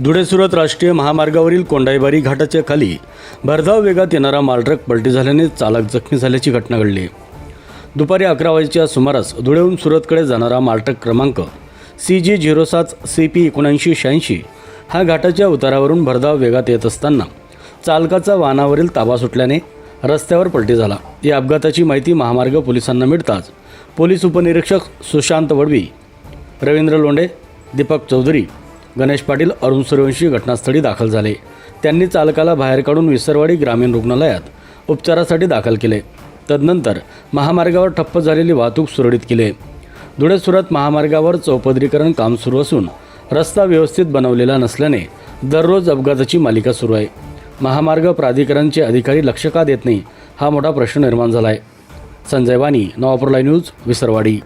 धुळे सुरत राष्ट्रीय महामार्गावरील कोंडाईबारी घाटाच्या खाली भरधाव वेगात येणारा मालट्रक पलटी झाल्याने चालक जखमी झाल्याची घटना घडली। दुपारी 11 वाजेच्या सुमारास धुळेहून सुरतकडे जाणारा मालट्रक क्रमांक CG07 CP 7986 हा घाटाच्या उतारावरून भरधाव वेगात येत असताना चालकाचा वाहनावरील ताबा सुटल्याने रस्त्यावर पलटी झाला। या अपघाताची माहिती महामार्ग पोलिसांना मिळताच पोलीस उपनिरीक्षक सुशांत वडवी, रवींद्र लोंढे, दीपक चौधरी, गणेश पाटील, अरुण सूर्यवंशी घटनास्थळी दाखल झाले। त्यांनी चालकाला बाहेर काढून विसरवाडी ग्रामीण रुग्णालयात उपचारासाठी दाखल केले। तदनंतर महामार्गावर ठप्प झालेली वाहतूक सुरळीत केली। धुळे सुरत महामार्गावर चौपदरीकरण काम सुरू असून रस्ता व्यवस्थित बनवलेला नसल्याने दररोज अपघाताची मालिका सुरू आहे। महामार्ग प्राधिकरणचे अधिकारी लक्ष का देत नाही हा मोठा प्रश्न निर्माण झाला आहे। संजय वाणी, नवापूर लाईव्ह न्यूज, विसरवाडी।